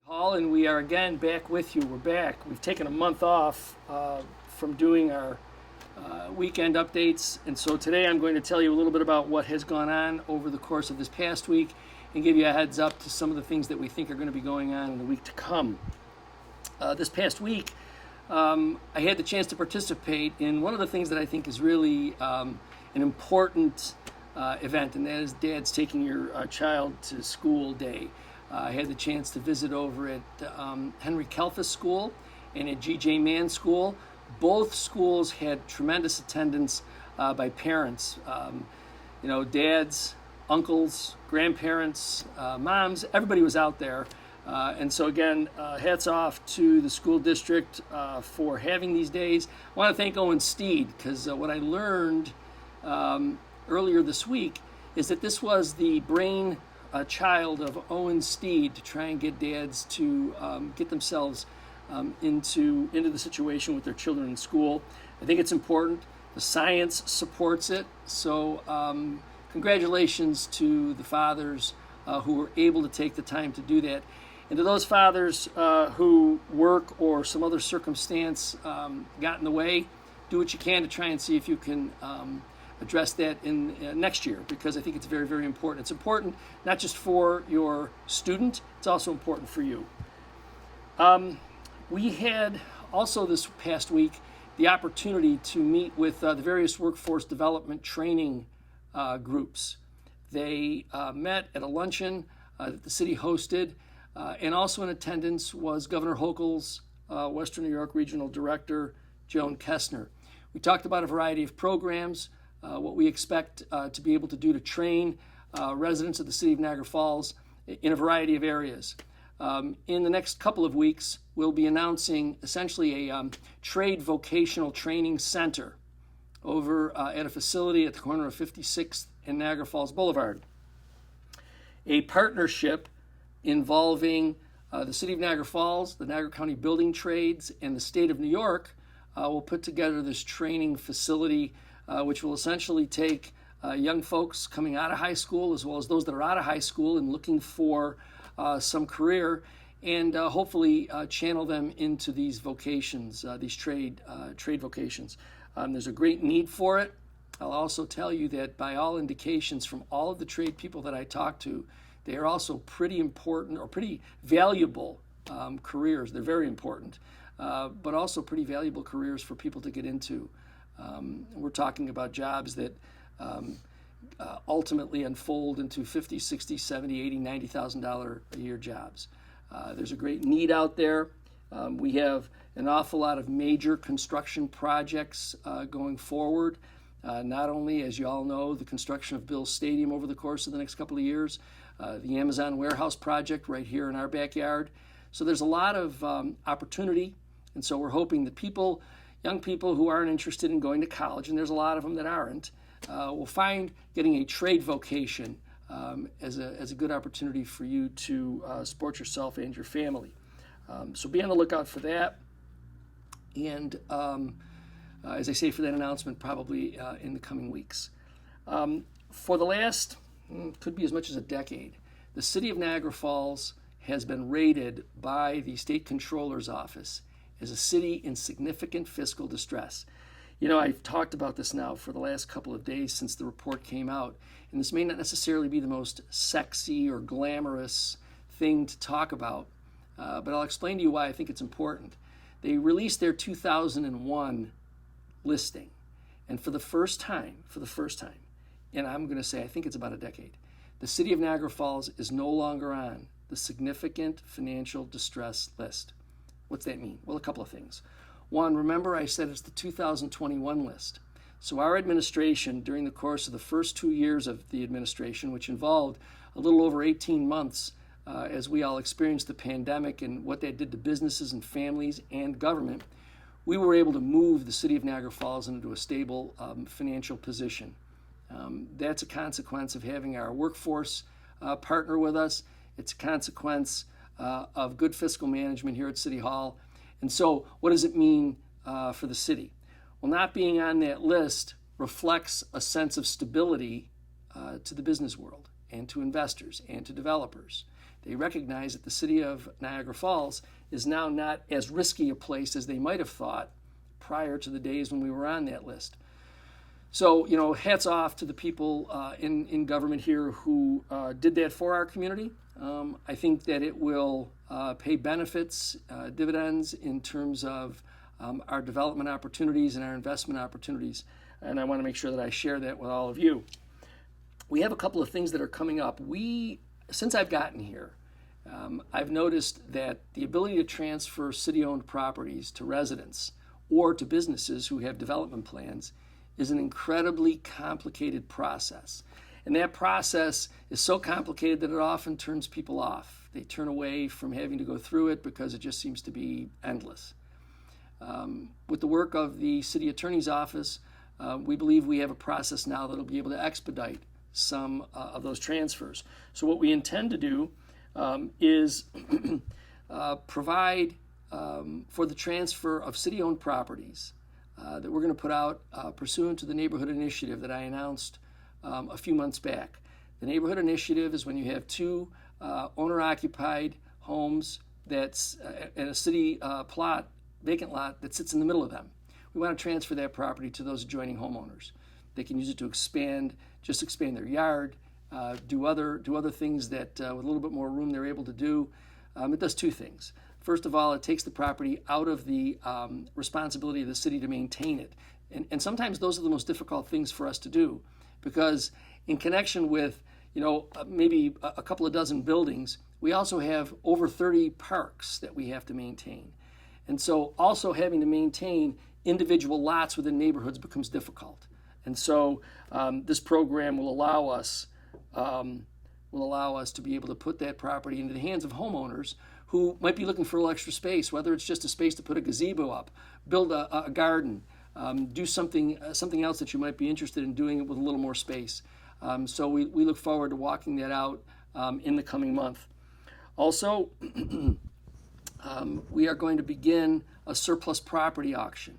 Paul, and we are again back with you. We're back. We've taken a month off from doing our weekend updates, and so today I'm going to tell you a little bit about what has gone on over the course of this past week and give you a heads up to some of the things that we think are going to be going on in the week to come. This past week, I had the chance to participate in one of the things that I think is really an important event, and that is Dad's Taking Your Child to School Day. I had the chance to visit over at Henry Kelfus School and at G.J. Mann School. Both schools had tremendous attendance by parents. Dads, uncles, grandparents, moms, everybody was out there. And so again, hats off to the school district for having these days. I want to thank Owen Steed, because what I learned earlier this week is that this was the brain child of Owen Steed to try and get dads to get themselves into the situation with their children in school. I think it's important. The science supports it. So congratulations to the fathers who were able to take the time to do that. And to those fathers who work or some other circumstance got in the way, do what you can to try and see if you can address that in next year, because I think it's very, very important. It's important not just for your student, it's also important for you. We had also this past week the opportunity to meet with the various workforce development training groups. They met at a luncheon that the city hosted, and also in attendance was Governor Hochul's Western New York Regional Director, Joan Kessner. We talked about a variety of programs, what we expect to be able to do to train residents of the city of Niagara Falls in a variety of areas. In the next couple of weeks, we'll be announcing essentially a trade vocational training center over at a facility at the corner of 56th and Niagara Falls Boulevard. A partnership involving the city of Niagara Falls, the Niagara County Building Trades, and the state of New York will put together this training facility which will essentially take young folks coming out of high school, as well as those that are out of high school and looking for some career, and hopefully channel them into these vocations, these trade vocations. There's a great need for it. I'll also tell you that by all indications from all of the trade people that I talk to, they are also pretty important or pretty valuable careers. They're very important, but also pretty valuable careers for people to get into. We're talking about jobs that ultimately unfold into $50, $60, $70, $80, $90,000 a year jobs. There's a great need out there. We have an awful lot of major construction projects going forward. Not only, as you all know, the construction of Bill's Stadium over the course of the next couple of years, the Amazon warehouse project right here in our backyard. So there's a lot of opportunity, and so we're hoping that young people who aren't interested in going to college, and there's a lot of them that aren't, will find getting a trade vocation as a good opportunity for you to support yourself and your family. So be on the lookout for that. And as I say, for that announcement probably in the coming weeks. For the last, could be as much as a decade, the city of Niagara Falls has been rated by the state controller's office as a city in significant fiscal distress. You know, I've talked about this now for the last couple of days since the report came out, and this may not necessarily be the most sexy or glamorous thing to talk about, but I'll explain to you why I think it's important. They released their 2001 listing, and for the first time, and I'm going to say I think it's about a decade, the city of Niagara Falls is no longer on the significant financial distress list. What's that mean? Well, a couple of things. One, remember I said it's the 2021 list. So our administration, during the course of the first 2 years of the administration, which involved a little over 18 months as we all experienced the pandemic and what that did to businesses and families and government, we were able to move the city of Niagara Falls into a stable financial position. That's a consequence of having our workforce partner with us. It's a consequence of good fiscal management here at City Hall. And so what does it mean for the city? Well, not being on that list reflects a sense of stability to the business world. and to investors and to developers. They recognize that the city of Niagara Falls is now not as risky a place as they might have thought prior to the days when we were on that list. So, hats off to the people in government here who did that for our community. I think that it will pay benefits, dividends in terms of our development opportunities and our investment opportunities. And I want to make sure that I share that with all of you. We have a couple of things that are coming up. Since I've gotten here, I've noticed that the ability to transfer city-owned properties to residents or to businesses who have development plans is an incredibly complicated process. And that process is so complicated that it often turns people off. They turn away from having to go through it because it just seems to be endless. With the work of the city attorney's office, we believe we have a process now that will be able to expedite some of those transfers. So what we intend to do is provide for the transfer of city-owned properties that we're going to put out pursuant to the neighborhood initiative that I announced a few months back. The neighborhood initiative is when you have two owner-occupied homes that's in a city plot, vacant lot that sits in the middle of them. We want to transfer that property to those adjoining homeowners. They can use it to expand their yard, do other things that with a little bit more room they're able to do. It does two things. First of all, it takes the property out of the responsibility of the city to maintain it. And sometimes those are the most difficult things for us to do, because in connection with maybe a couple of dozen buildings, we also have over 30 parks that we have to maintain. And so also having to maintain individual lots within neighborhoods becomes difficult. And so this program will allow us to be able to put that property into the hands of homeowners who might be looking for a little extra space, whether it's just a space to put a gazebo up, build a garden, do something else that you might be interested in doing it with a little more space. So we look forward to walking that out in the coming month. Also, we are going to begin a surplus property auction.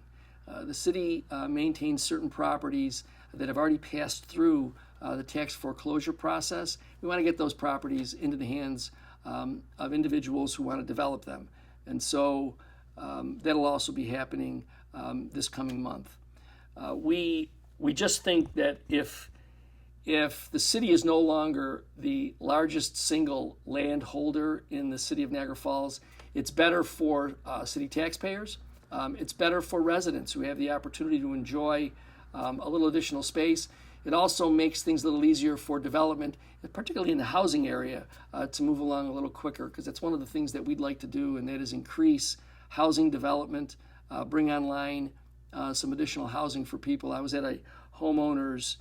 The city maintains certain properties that have already passed through the tax foreclosure process. We want to get those properties into the hands of individuals who want to develop them. And so that'll also be happening this coming month. We just think that if the city is no longer the largest single land holder in the city of Niagara Falls, it's better for city taxpayers. It's better for residents who have the opportunity to enjoy a little additional space. It also makes things a little easier for development, particularly in the housing area, to move along a little quicker, because that's one of the things that we'd like to do, and that is increase housing development, bring online some additional housing for people. I was at a homeowners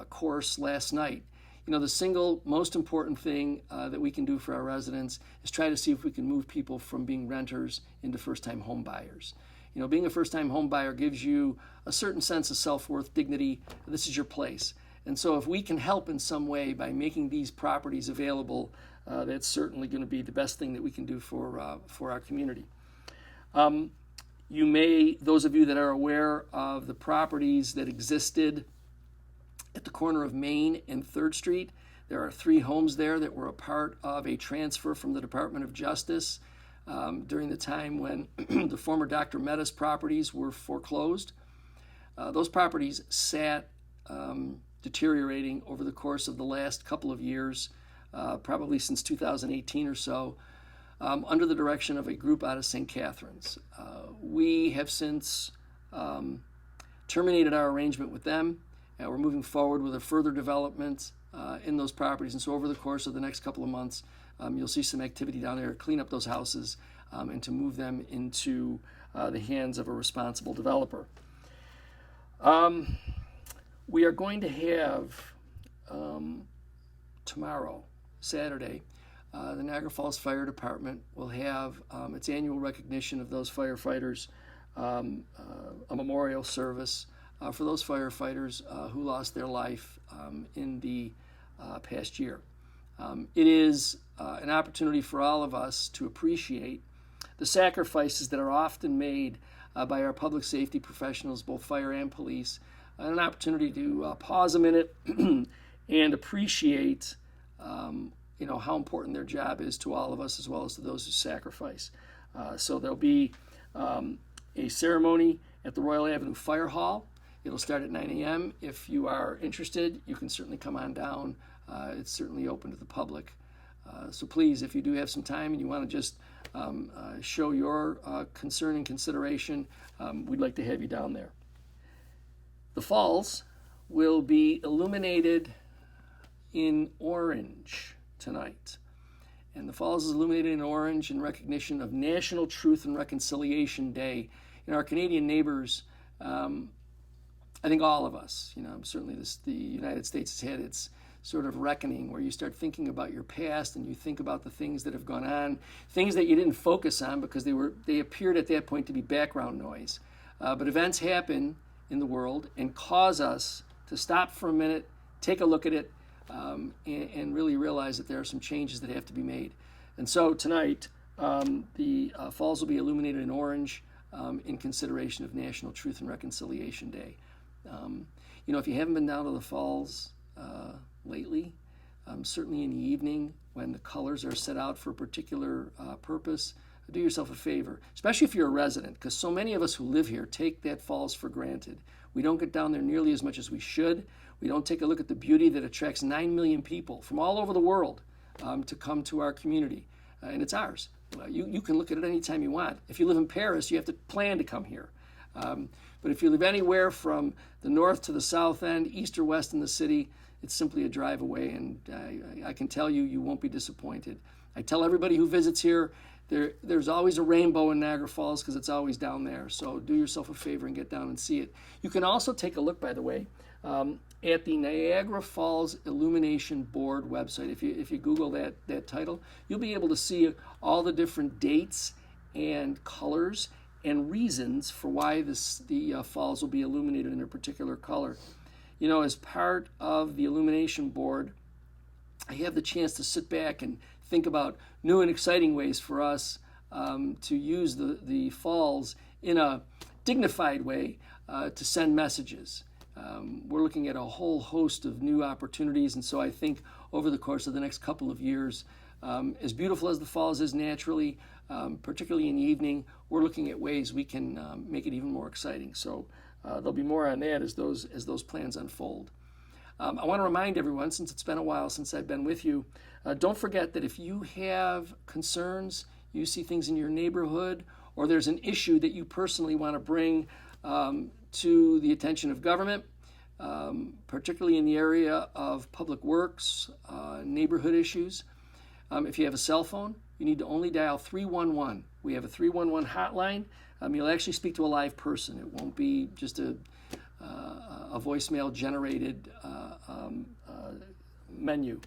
course last night. The single most important thing that we can do for our residents is try to see if we can move people from being renters into first-time home buyers. Being a first-time home buyer gives you a certain sense of self-worth, dignity. This is your place. And so if we can help in some way by making these properties available, that's certainly going to be the best thing that we can do for our community. Those of you that are aware of the properties that existed at the corner of Main and 3rd Street, there are 3 homes there that were a part of a transfer from the Department of Justice during the time when the former Dr. Metta's properties were foreclosed. Those properties sat deteriorating over the course of the last couple of years, probably since 2018 or so, under the direction of a group out of St. Catharines. We have since terminated our arrangement with them. We're moving forward with a further development in those properties. And so over the course of the next couple of months, you'll see some activity down there to clean up those houses and to move them into the hands of a responsible developer. We are going to have tomorrow, Saturday, the Niagara Falls Fire Department will have its annual recognition of those firefighters, a memorial service for those firefighters who lost their life in the past year. It is an opportunity for all of us to appreciate the sacrifices that are often made by our public safety professionals, both fire and police, and an opportunity to pause a minute and appreciate how important their job is to all of us as well as to those who sacrifice. So there'll be a ceremony at the Royal Avenue Fire Hall. It'll start at 9 a.m. If you are interested, you can certainly come on down. It's certainly open to the public. So please, if you do have some time and you want to just show your concern and consideration, we'd like to have you down there. The falls will be illuminated in orange tonight. And the falls is illuminated in orange in recognition of National Truth and Reconciliation Day. Our Canadian neighbors, I think all of us, certainly the United States has had its sort of reckoning where you start thinking about your past and you think about the things that have gone on, things that you didn't focus on because they appeared at that point to be background noise. But events happen in the world and cause us to stop for a minute, take a look at it, and really realize that there are some changes that have to be made. And so tonight, the falls will be illuminated in orange in consideration of National Truth and Reconciliation Day. If you haven't been down to the falls lately, certainly in the evening when the colors are set out for a particular purpose, do yourself a favor, especially if you're a resident, because so many of us who live here take that falls for granted. We don't get down there nearly as much as we should. We don't take a look at the beauty that attracts 9 million people from all over the world to come to our community, and it's ours. You can look at it anytime you want. If you live in Paris, you have to plan to come here. But if you live anywhere from the north to the south end, east or west in the city, it's simply a drive away, and I can tell you, you won't be disappointed. I tell everybody who visits here, there's always a rainbow in Niagara Falls because it's always down there. So do yourself a favor and get down and see it. You can also take a look, by the way, at the Niagara Falls Illumination Board website. If you Google that title, you'll be able to see all the different dates and colors and reasons for why the falls will be illuminated in a particular color. As part of the Illumination Board, I have the chance to sit back and think about new and exciting ways for us to use the falls in a dignified way to send messages. We're looking at a whole host of new opportunities, and so I think over the course of the next couple of years, as beautiful as the falls is naturally, particularly in the evening, we're looking at ways we can make it even more exciting. So there'll be more on that as those plans unfold. I want to remind everyone, since it's been a while since I've been with you, don't forget that if you have concerns, you see things in your neighborhood, or there's an issue that you personally want to bring to the attention of government, particularly in the area of public works, neighborhood issues. If you have a cell phone, you need to only dial 311. We have a 311 hotline. You'll actually speak to a live person. It won't be just a voicemail generated menu.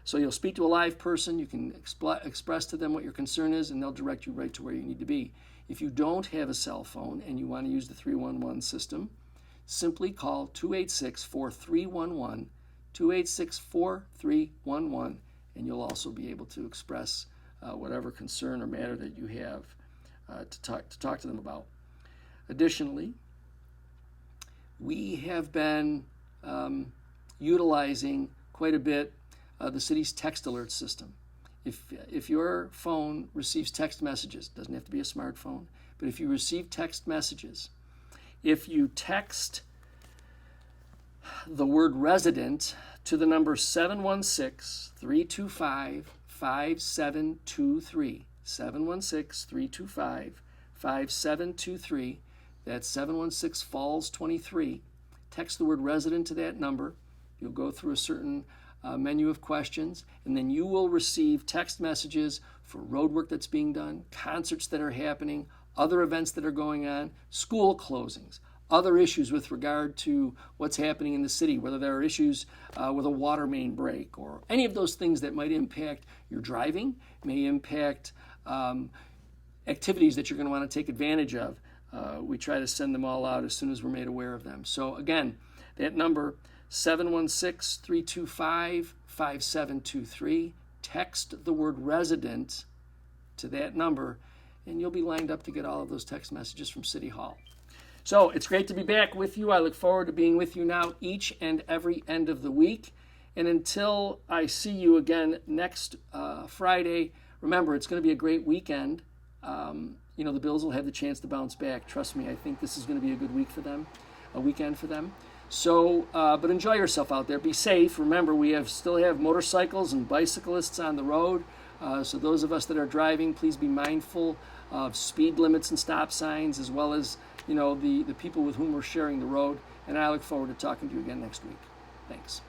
So you'll speak to a live person. You can express to them what your concern is, and they'll direct you right to where you need to be. If you don't have a cell phone and you want to use the 311 system, simply call 286-4311, 286-4311, and you'll also be able to express whatever concern or matter that you have to talk to them about. Additionally, we have been utilizing quite a bit the city's text alert system. If your phone receives text messages, it doesn't have to be a smartphone, but if you receive text messages, if you text the word resident to the number 716-325-5723, 716-325-5723, that's 716 Falls 23. Text the word resident to that number. You'll go through a certain menu of questions, and then you will receive text messages for road work that's being done, concerts that are happening, other events that are going on, school closings, other issues with regard to what's happening in the city, whether there are issues with a water main break or any of those things that might impact your driving, may impact activities that you're going to want to take advantage of. We try to send them all out as soon as we're made aware of them. So again, that number, 716-325-5723. Text the word resident to that number, and you'll be lined up to get all of those text messages from City Hall. So it's great to be back with you. I look forward to being with you now each and every end of the week. And until I see you again next Friday, remember, it's going to be a great weekend. The Bills will have the chance to bounce back. Trust me, I think this is going to be a good week for them, a weekend for them. So, but enjoy yourself out there. Be safe. Remember, we still have motorcycles and bicyclists on the road. So those of us that are driving, please be mindful of speed limits and stop signs, as well as the people with whom we're sharing the road. And I look forward to talking to you again next week. Thanks.